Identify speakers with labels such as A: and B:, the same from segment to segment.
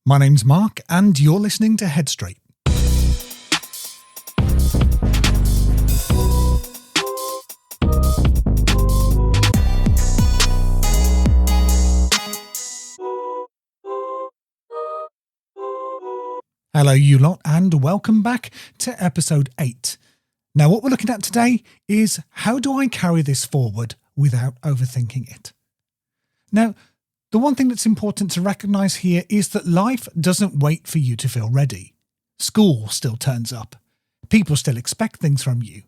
A: My name's Mark, and you're listening to Headstraight. Hello, you lot, and welcome back to episode 8. Now, what we're looking at today is how do I carry this forward without overthinking it? Now, the one thing that's important to recognise here is that life doesn't wait for you to feel ready. School still turns up. People still expect things from you.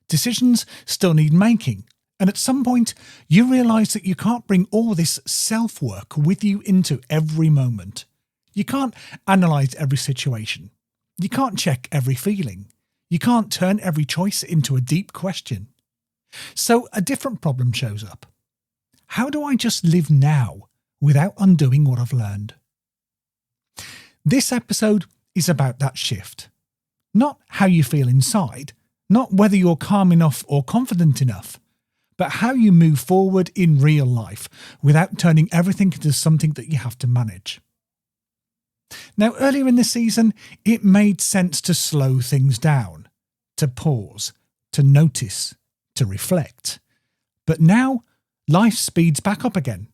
A: Decisions still need making. And at some point, you realise that you can't bring all this self-work with you into every moment. You can't analyse every situation. You can't check every feeling. You can't turn every choice into a deep question. So a different problem shows up. How do I just live now without undoing what I've learned? This episode is about that shift. Not how you feel inside, not whether you're calm enough or confident enough, but how you move forward in real life without turning everything into something that you have to manage. Now, earlier in the season, it made sense to slow things down, to pause, to notice, to reflect. But now, life speeds back up again.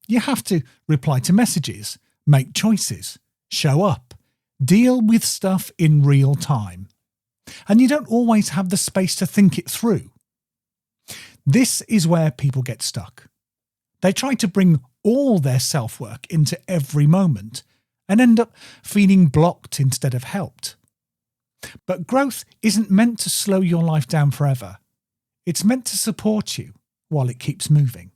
A: You have to reply to messages, make choices, show up, deal with stuff in real time. And you don't always have the space to think it through. This is where people get stuck. They try to bring all their self-work into every moment and end up feeling blocked instead of helped. But growth isn't meant to slow your life down forever. It's meant to support you while it keeps moving.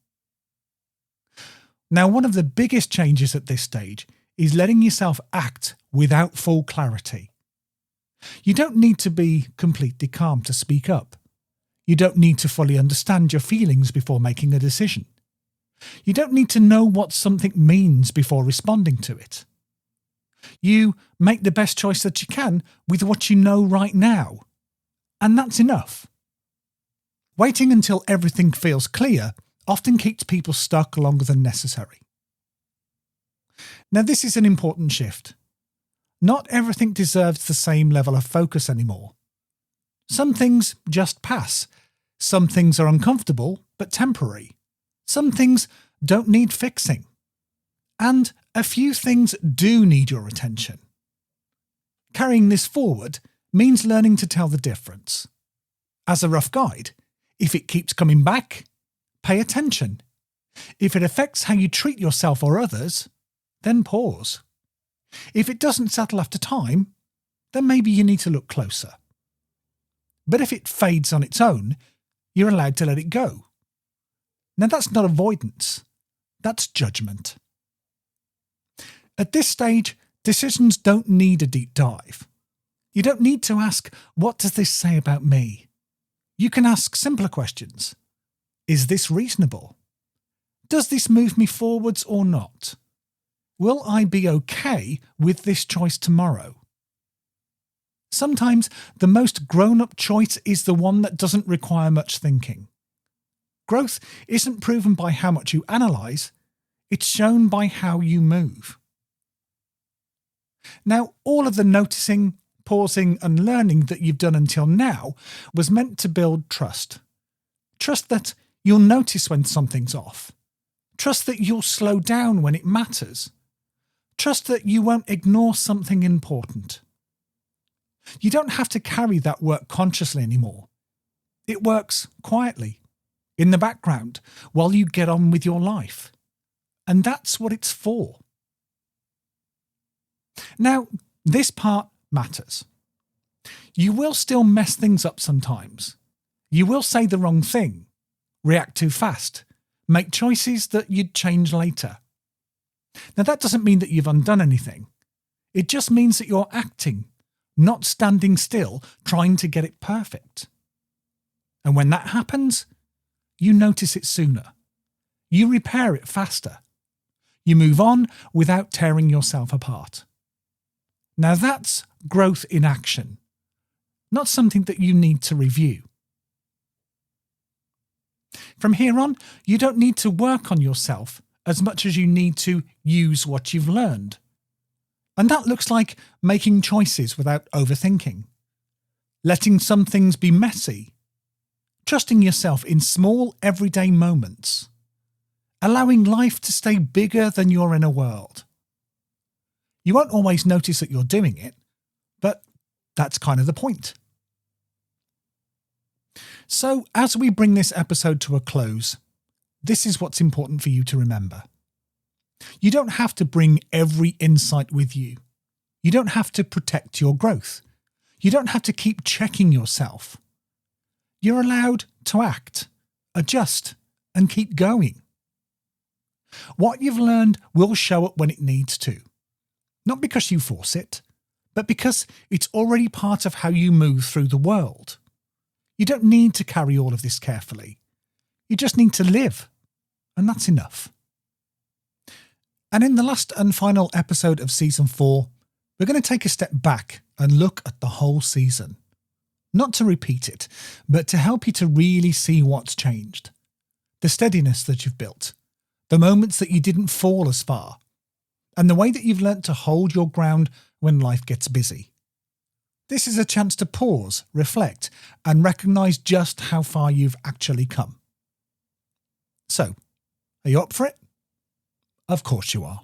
A: Now, one of the biggest changes at this stage is letting yourself act without full clarity. You don't need to be completely calm to speak up. You don't need to fully understand your feelings before making a decision. You don't need to know what something means before responding to it. You make the best choice that you can with what you know right now. And that's enough. Waiting until everything feels clear often keeps people stuck longer than necessary. Now, this is an important shift. Not everything deserves the same level of focus anymore. Some things just pass. Some things are uncomfortable but temporary. Some things don't need fixing. And a few things do need your attention. Carrying this forward means learning to tell the difference. As a rough guide, if it keeps coming back, pay attention. If it affects how you treat yourself or others, then pause. If it doesn't settle after time, then maybe you need to look closer. But if it fades on its own, you're allowed to let it go. Now, that's not avoidance. That's judgment. At this stage, decisions don't need a deep dive. You don't need to ask, what does this say about me? You can ask simpler questions. Is this reasonable? Does this move me forwards or not? Will I be okay with this choice tomorrow? Sometimes the most grown-up choice is the one that doesn't require much thinking. Growth isn't proven by how much you analyse, it's shown by how you move. Now, all of the noticing, pausing and learning that you've done until now was meant to build trust. Trust that you'll notice when something's off. Trust that you'll slow down when it matters. Trust that you won't ignore something important. You don't have to carry that work consciously anymore. It works quietly, in the background, while you get on with your life. And that's what it's for. Now, this part matters. You will still mess things up sometimes. You will say the wrong thing, react too fast, make choices that you'd change later. Now, that doesn't mean that you've undone anything. It just means that you're acting, not standing still, trying to get it perfect. And when that happens, you notice it sooner. You repair it faster. You move on without tearing yourself apart. Now, that's growth in action, not something that you need to review. From here on, you don't need to work on yourself as much as you need to use what you've learned. And that looks like making choices without overthinking, letting some things be messy, trusting yourself in small everyday moments, allowing life to stay bigger than your inner world. You won't always notice that you're doing it, but that's kind of the point. So as we bring this episode to a close, this is what's important for you to remember. You don't have to bring every insight with you. You don't have to protect your growth. You don't have to keep checking yourself. You're allowed to act, adjust, and keep going. What you've learned will show up when it needs to. Not because you force it, but because it's already part of how you move through the world. You don't need to carry all of this carefully. You just need to live, and that's enough. And in the last and final episode of Season 4, we're going to take a step back and look at the whole season. Not to repeat it, but to help you to really see what's changed. The steadiness that you've built, the moments that you didn't fall as far, and the way that you've learnt to hold your ground when life gets busy. This is a chance to pause, reflect, and recognise just how far you've actually come. So, are you up for it? Of course you are.